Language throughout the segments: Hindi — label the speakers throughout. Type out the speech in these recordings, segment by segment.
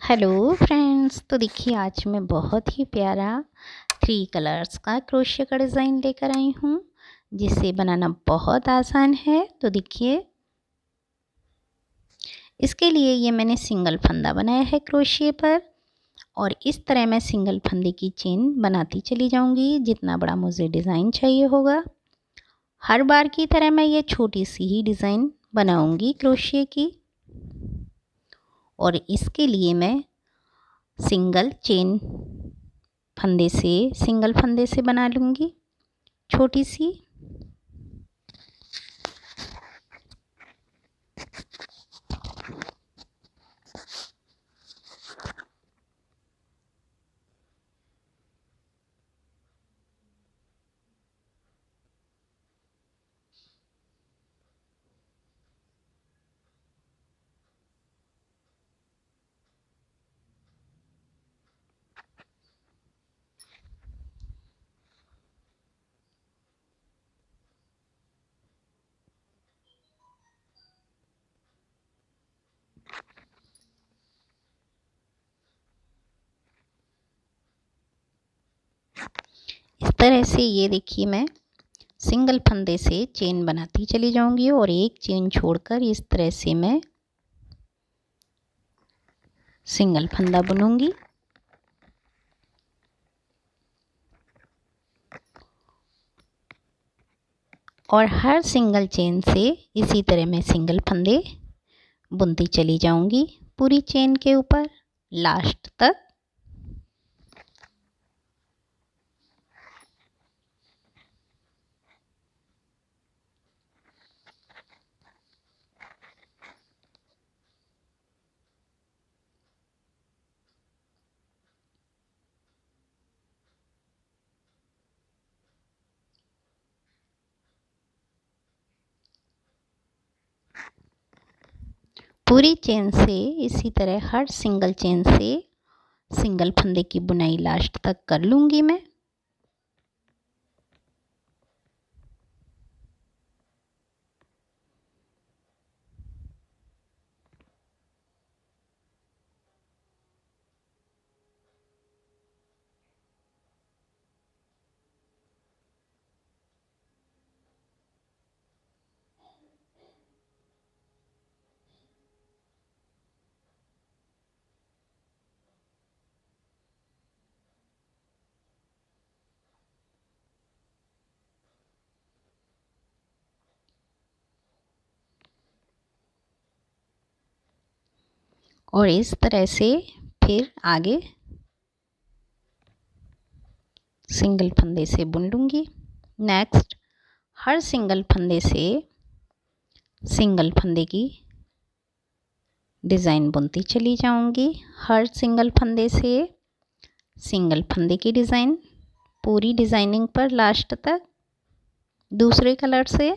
Speaker 1: हेलो फ्रेंड्स, तो देखिए आज मैं बहुत ही प्यारा 3 कलर्स का क्रोशिया का डिज़ाइन लेकर आई हूँ जिसे बनाना बहुत आसान है। तो देखिए इसके लिए ये मैंने सिंगल फंदा बनाया है क्रोशिया पर, और इस तरह मैं सिंगल फंदे की चेन बनाती चली जाऊँगी जितना बड़ा मुझे डिज़ाइन चाहिए होगा। हर बार की तरह मैं ये छोटी सी ही डिज़ाइन बनाऊँगी क्रोशिया की, और इसके लिए मैं सिंगल फंदे से बना लूँगी छोटी सी। इस तरह से ये देखिए मैं सिंगल फंदे से चेन बनाती चली जाऊंगी, और एक चेन छोड़कर इस तरह से मैं सिंगल फंदा बुनूंगी। और हर सिंगल चेन से इसी तरह मैं सिंगल फंदे बुनती चली जाऊंगी पूरी चेन के ऊपर लास्ट तक। पूरी चेन से इसी तरह हर सिंगल चेन से सिंगल फंदे की बुनाई लास्ट तक कर लूँगी मैं। और इस तरह से फिर आगे सिंगल फंदे से बुन लूँगी। नेक्स्ट हर सिंगल फंदे से सिंगल फंदे की डिज़ाइन बुनती चली जाऊंगी। हर सिंगल फंदे से सिंगल फंदे की डिज़ाइन पूरी डिज़ाइनिंग पर लास्ट तक दूसरे कलर से।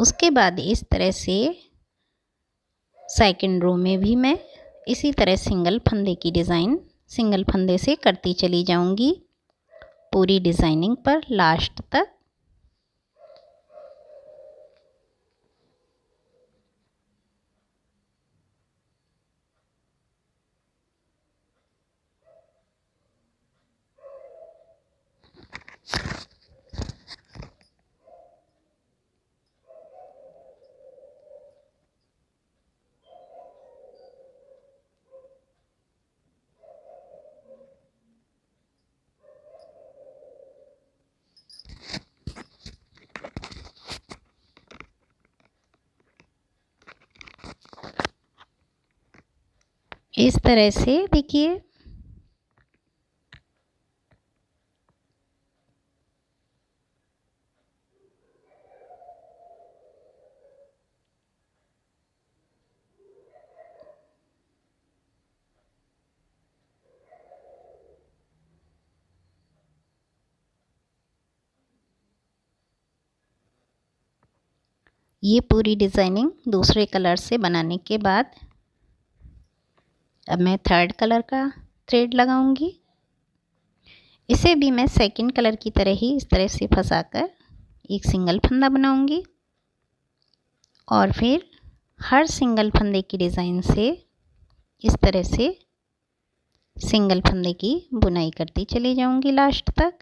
Speaker 1: उसके बाद इस तरह से सेकंड रो में भी मैं इसी तरह सिंगल फंदे की डिज़ाइन सिंगल फंदे से करती चली जाऊंगी पूरी डिज़ाइनिंग पर लास्ट तक। इस तरह से देखिए ये पूरी डिज़ाइनिंग दूसरे कलर से बनाने के बाद अब मैं थर्ड कलर का थ्रेड लगाऊंगी। इसे भी मैं सेकंड कलर की तरह ही इस तरह से फंसाकर एक सिंगल फंदा बनाऊंगी और फिर हर सिंगल फंदे की डिज़ाइन से इस तरह से सिंगल फंदे की बुनाई करती चली जाऊंगी लास्ट तक।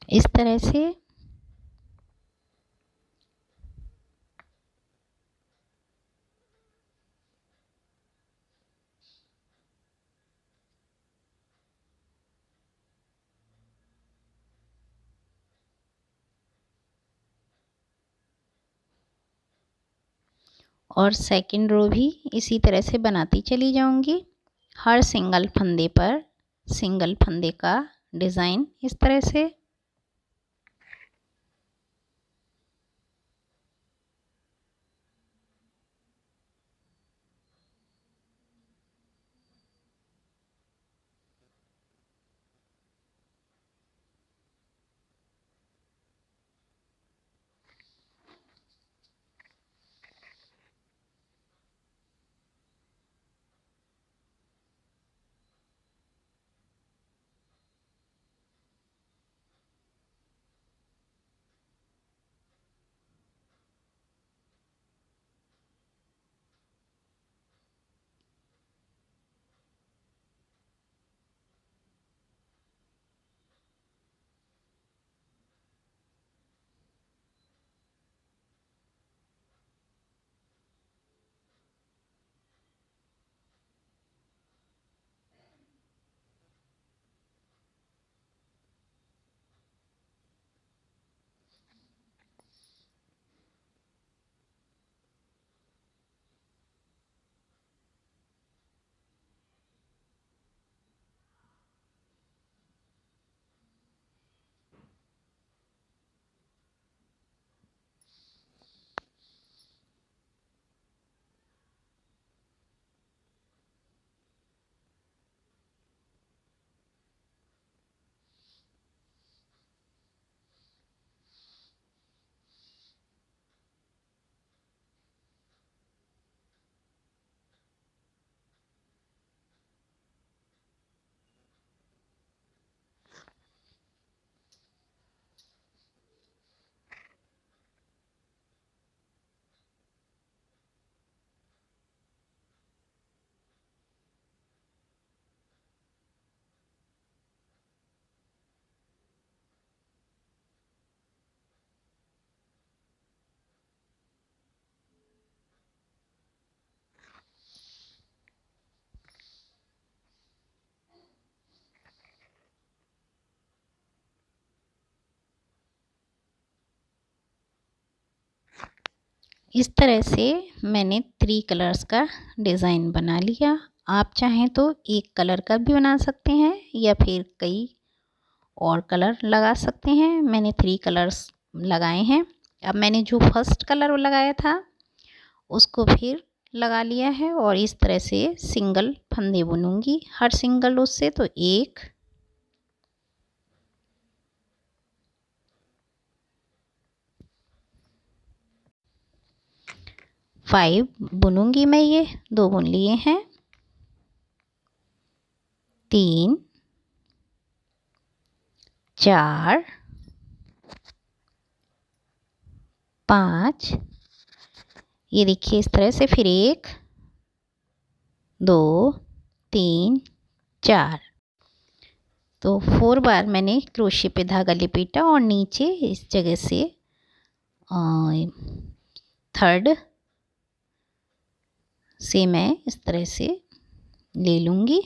Speaker 1: इस तरह से और सेकंड रो भी इसी तरह से बनाती चली जाऊंगी। हर सिंगल फंदे पर सिंगल फंदे का डिज़ाइन इस तरह से। इस तरह से मैंने 3 कलर्स का डिज़ाइन बना लिया। आप चाहें तो एक कलर का भी बना सकते हैं या फिर कई और कलर लगा सकते हैं। मैंने 3 कलर्स लगाए हैं। अब मैंने जो फर्स्ट कलर लगाया था उसको फिर लगा लिया है और इस तरह से सिंगल फंदे बुनूंगी। हर सिंगल उससे तो 1 5 बुनूंगी मैं। ये 2 बुन लिए हैं, 3 4 5, ये देखिए इस तरह से, फिर 1 2 3 4। तो 4 बार मैंने क्रोशे पे धागा लपेटा और नीचे इस जगह से थर्ड से मैं इस तरह से ले लूँगी।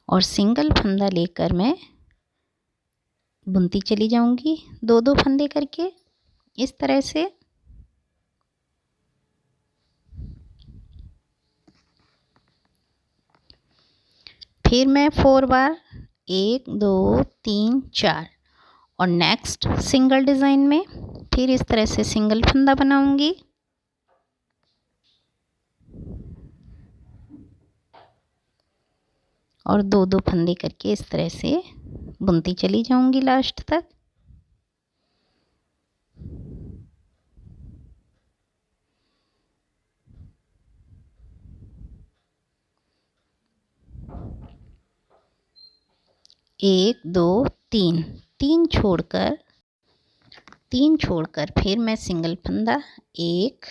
Speaker 1: और सिंगल फंदा लेकर मैं बुनती चली जाऊंगी 2-2 फंदे करके इस तरह से। फिर मैं 4 बार 1 2 3 4 और नेक्स्ट सिंगल डिज़ाइन में फिर इस तरह से सिंगल फंदा बनाऊंगी। और 2-2 फंदे करके इस तरह से बुनती चली जाऊंगी लास्ट तक। एक दो तीन, तीन छोड़कर फिर मैं सिंगल फंदा 1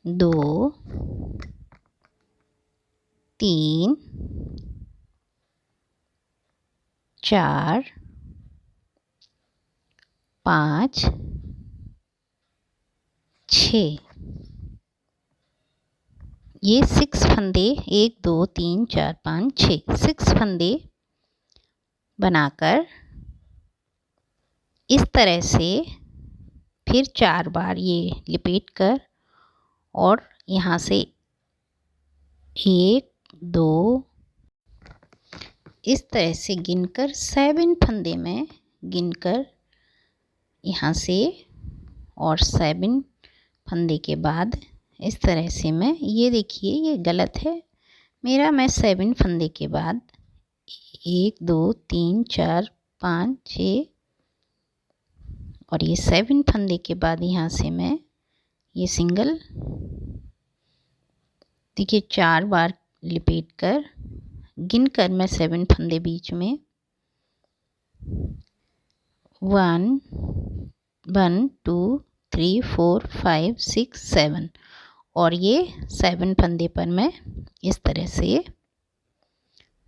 Speaker 1: 2 3 4 5 6, ये 6 फंदे 1 2 3 4 5 6 6 फंदे बनाकर इस तरह से फिर 4 बार ये लपेट कर और यहाँ से 1 2 इस तरह से गिनकर 7 फंदे में गिनकर यहाँ से और 7 फंदे के बाद इस तरह से मैं, ये देखिए ये गलत है मेरा, मैं 7 फंदे के बाद 1 2 3 4 5 6 और ये 7 फंदे के बाद यहाँ से मैं ये सिंगल, देखिए 4 बार लपेट कर गिनकर मैं 7 फंदे बीच में 1 1 2 3 4 5 6 7 और ये 7 फंदे पर मैं इस तरह से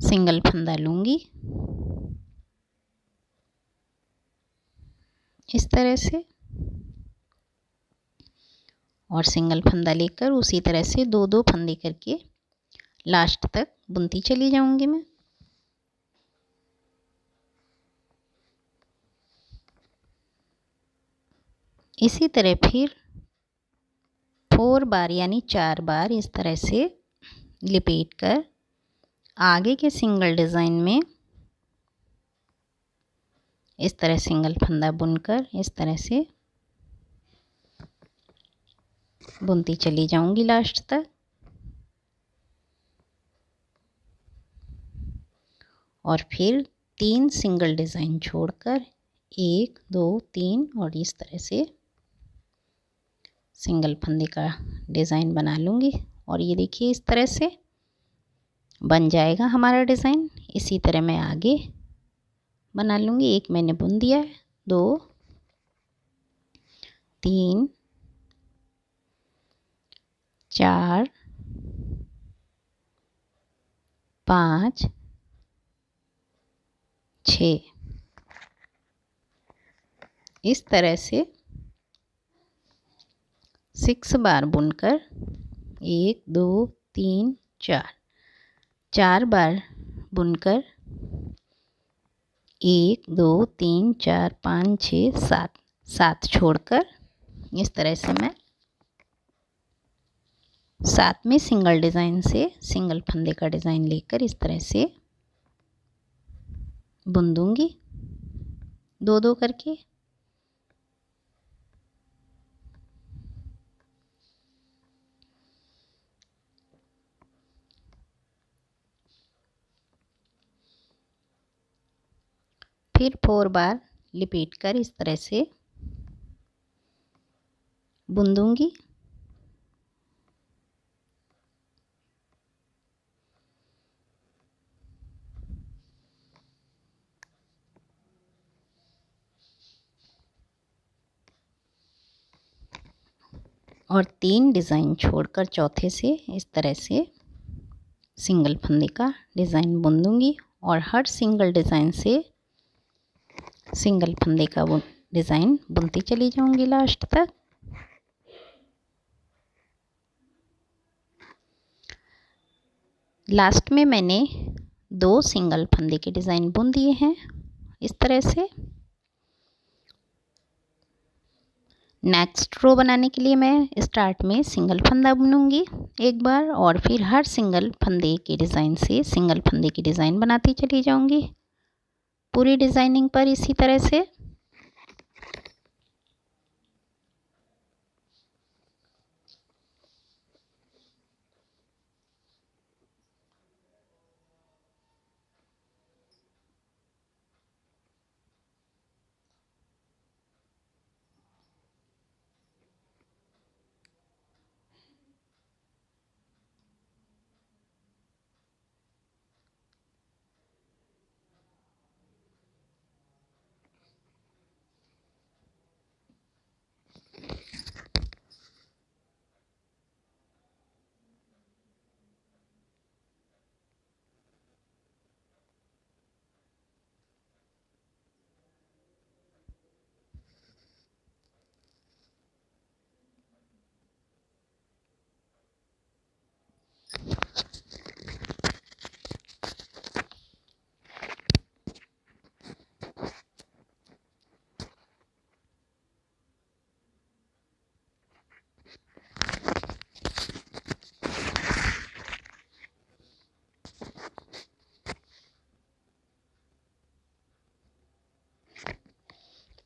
Speaker 1: सिंगल फंदा लूँगी इस तरह से और सिंगल फंदा लेकर उसी तरह से 2-2 फंदे करके लास्ट तक बुनती चली जाऊंगी मैं। इसी तरह फिर 4 बार यानी 4 बार इस तरह से लपेट कर आगे के सिंगल डिज़ाइन में इस तरह सिंगल फंदा बुनकर इस तरह से बुनती चली जाऊंगी लास्ट तक। और फिर 3 सिंगल डिज़ाइन छोड़कर 1 2 3 और इस तरह से सिंगल फंदे का डिज़ाइन बना लूँगी और ये देखिए इस तरह से बन जाएगा हमारा डिज़ाइन। इसी तरह मैं आगे बना लूँगी। एक मैंने बुन दिया है, 2 3 4 5 6 इस तरह से 6 बार बुनकर 1 2 3 4 4 बार बुनकर 1 2 3 4 5 6 7 7 छोड़कर इस तरह से मैं 7वें सिंगल डिज़ाइन से सिंगल फंदे का डिज़ाइन लेकर इस तरह से बुन दूंगी 2-2 करके। फिर 4 बार लिपेट कर इस तरह से बुन दूंगी। और 3 डिज़ाइन छोड़कर चौथे से इस तरह से सिंगल फंदे का डिज़ाइन बुन दूंगी और हर सिंगल डिज़ाइन से सिंगल फंदे का वो डिज़ाइन बुनती चली जाऊंगी लास्ट तक। लास्ट में मैंने 2 सिंगल फंदे के डिज़ाइन बुन दिए हैं इस तरह से। नेक्स्ट रो बनाने के लिए मैं स्टार्ट में सिंगल फंदा बुनूंगी एक बार और फिर हर सिंगल फंदे के डिज़ाइन से सिंगल फंदे की डिज़ाइन बनाती चली जाऊंगी पूरी डिज़ाइनिंग पर इसी तरह से।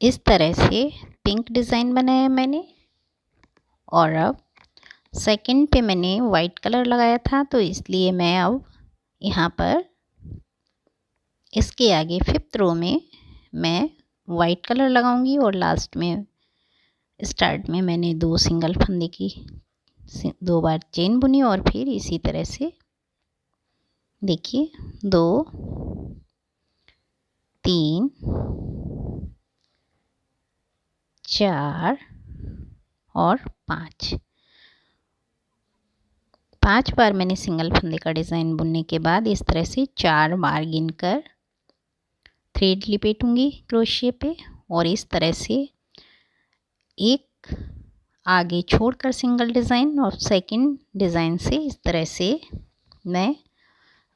Speaker 1: इस तरह से पिंक डिज़ाइन बनाया मैंने और अब सेकंड पे मैंने वाइट कलर लगाया था तो इसलिए मैं अब यहाँ पर इसके आगे 5th रो में मैं वाइट कलर लगाऊंगी और लास्ट में स्टार्ट में मैंने 2 सिंगल फंदे की 2 बार चेन बुनी और फिर इसी तरह से देखिए 2 3 4 और 5 बार मैंने सिंगल फंदे का डिज़ाइन बुनने के बाद इस तरह से 4 बार गिनकर थ्रेड लिपेटूंगी क्रोशिया पे और इस तरह से एक आगे छोड़कर सिंगल डिज़ाइन और सेकंड डिज़ाइन से इस तरह से मैं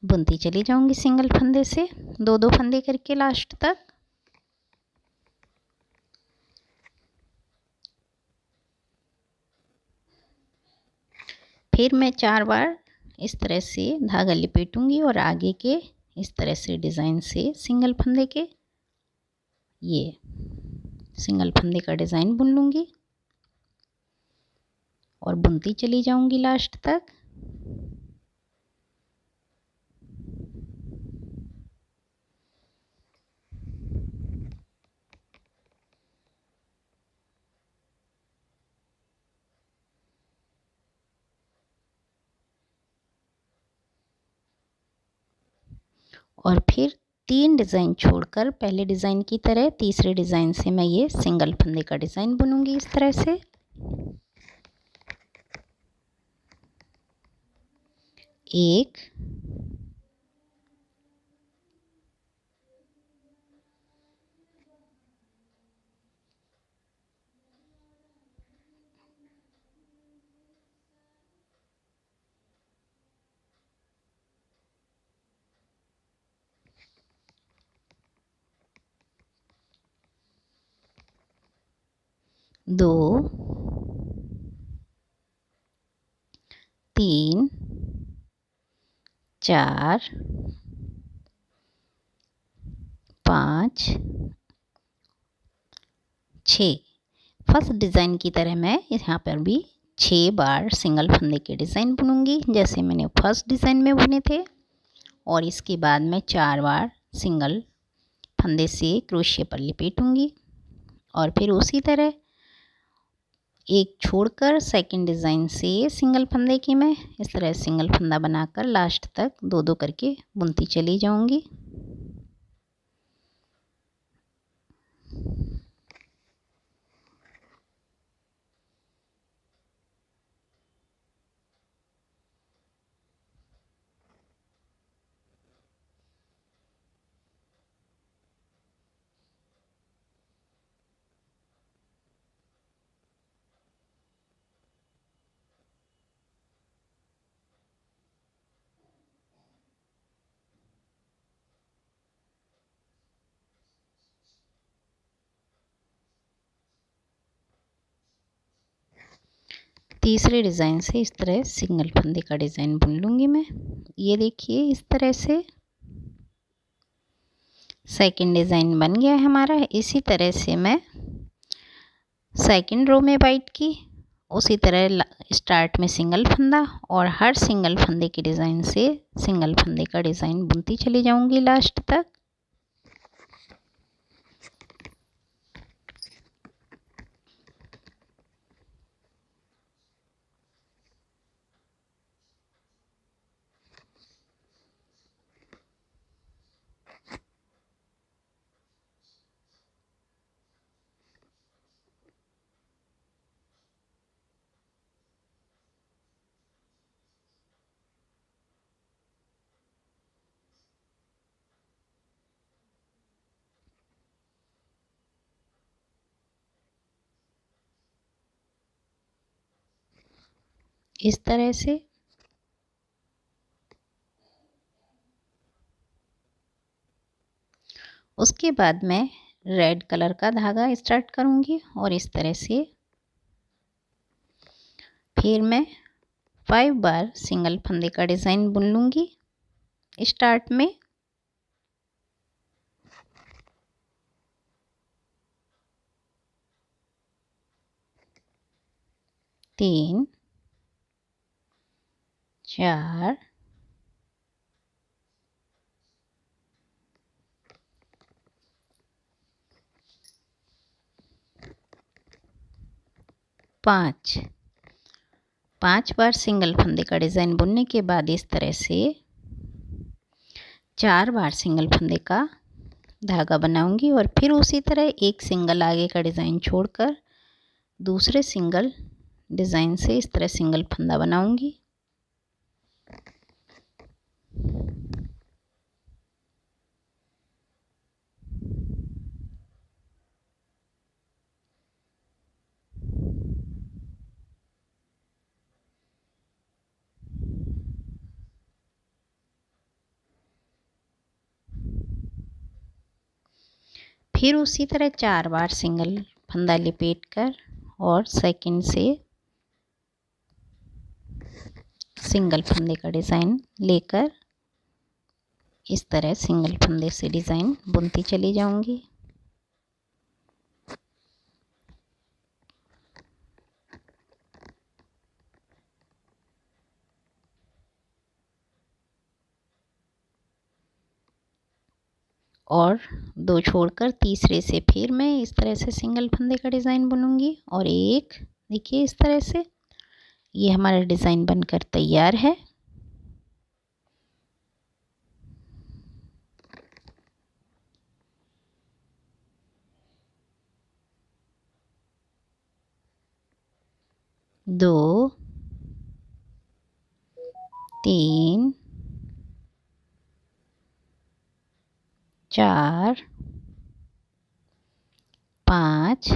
Speaker 1: बुनती चली जाऊंगी सिंगल फंदे से 2-2 फंदे करके लास्ट तक। फिर मैं 4 बार इस तरह से धागा लिपेटूंगी और आगे के इस तरह से डिज़ाइन से सिंगल फंदे के ये सिंगल फंदे का डिज़ाइन बुन लूँगी और बुनती चली जाऊंगी लास्ट तक। और फिर 3 डिज़ाइन छोड़कर पहले डिज़ाइन की तरह तीसरे डिज़ाइन से मैं ये सिंगल फंदे का डिज़ाइन बुनूंगी इस तरह से। एक 2 3 4 5 6। फर्स्ट डिज़ाइन की तरह मैं यहाँ पर भी 6 बार सिंगल फंदे के डिज़ाइन बुनूंगी जैसे मैंने फर्स्ट डिज़ाइन में बुने थे, और इसके बाद मैं 4 बार सिंगल फंदे से क्रोशिया पर लपेटूंगी और फिर उसी तरह एक छोड़कर सेकंड डिज़ाइन से सिंगल फंदे की मैं इस तरह सिंगल फंदा बनाकर लास्ट तक 2-2 करके बुनती चली जाऊंगी। तीसरे डिज़ाइन से इस तरह सिंगल फंदे का डिज़ाइन बुन लूँगी मैं। ये देखिए इस तरह से सेकंड डिज़ाइन बन गया है हमारा। इसी तरह से मैं सेकंड रो में वाइट की उसी तरह स्टार्ट में सिंगल फंदा और हर सिंगल फंदे के डिज़ाइन से सिंगल फंदे का डिज़ाइन बुनती चली जाऊंगी लास्ट तक। इस तरह से उसके बाद मैं रेड कलर का धागा स्टार्ट करूंगी और इस तरह से फिर मैं 5 बार सिंगल फंदे का डिज़ाइन बुन लूँगी स्टार्ट में। तीन, 4, 5 बार सिंगल फंदे का डिज़ाइन बुनने के बाद इस तरह से 4 बार सिंगल फंदे का धागा बनाऊंगी और फिर उसी तरह एक सिंगल आगे का डिज़ाइन छोड़कर दूसरे सिंगल डिज़ाइन से इस तरह सिंगल फंदा बनाऊंगी। फिर उसी तरह 4 बार सिंगल फंदा लपेटकर और सेकंड से सिंगल फंदे का डिज़ाइन लेकर इस तरह सिंगल फंदे से डिज़ाइन बुनती चली जाऊंगी। और 2 छोड़कर तीसरे से फिर मैं इस तरह से सिंगल फंदे का डिज़ाइन बुनूंगी और एक देखिए इस तरह से ये हमारा डिज़ाइन बनकर तैयार है। दो, 3, 4, 5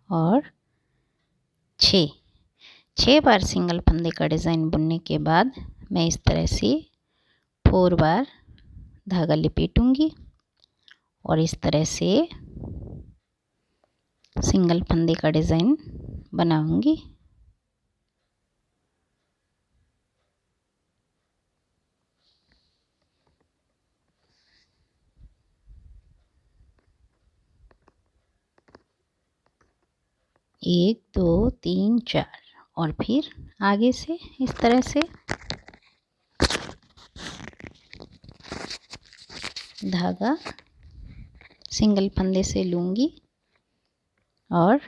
Speaker 1: और 6 बार सिंगल फंदे का डिज़ाइन बुनने के बाद मैं इस तरह से 4 बार धागा लपेटूंगी और इस तरह से सिंगल फंदे का डिज़ाइन बनाऊंगी। एक, दो, तीन, चार और फिर आगे से इस तरह से धागा सिंगल फंदे से लूँगी और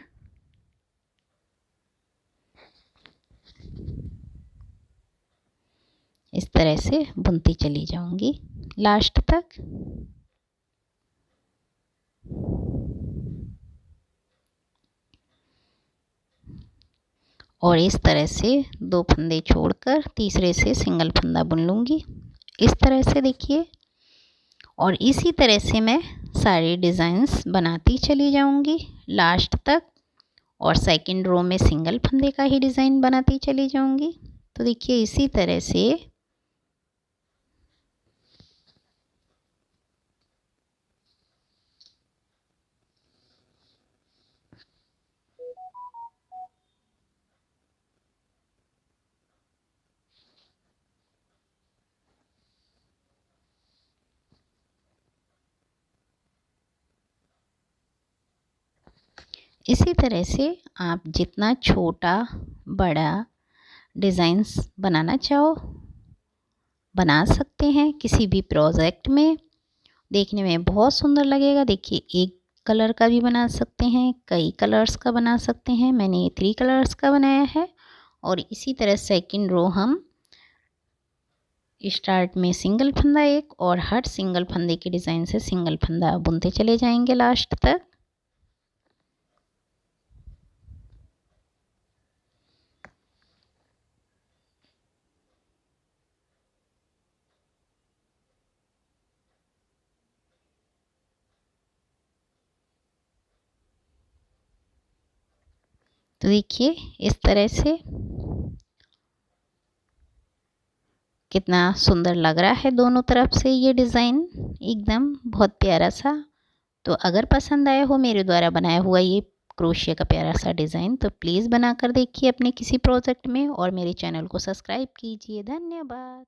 Speaker 1: इस तरह से बुनती चली जाऊंगी लास्ट तक। और इस तरह से 2 फंदे छोड़कर तीसरे से सिंगल फंदा बुन लूँगी इस तरह से, देखिए। और इसी तरह से मैं सारे डिज़ाइंस बनाती चली जाऊँगी लास्ट तक, और सेकंड रो में सिंगल फंदे का ही डिज़ाइन बनाती चली जाऊँगी। तो देखिए इसी तरह से आप जितना छोटा बड़ा डिज़ाइंस बनाना चाहो बना सकते हैं किसी भी प्रोजेक्ट में। देखने में बहुत सुंदर लगेगा। देखिए एक कलर का भी बना सकते हैं, कई कलर्स का बना सकते हैं। मैंने 3 कलर्स का बनाया है। और इसी तरह सेकंड रो हम स्टार्ट में सिंगल फंदा एक, और हर सिंगल फंदे के डिज़ाइन से सिंगल फंदा बुनते चले जाएंगे लास्ट तक। तो देखिए इस तरह से कितना सुंदर लग रहा है दोनों तरफ से ये डिज़ाइन, एकदम बहुत प्यारा सा। तो अगर पसंद आया हो मेरे द्वारा बनाया हुआ ये क्रोशिया का प्यारा सा डिज़ाइन, तो प्लीज़ बना कर देखिए अपने किसी प्रोजेक्ट में, और मेरे चैनल को सब्सक्राइब कीजिए। धन्यवाद।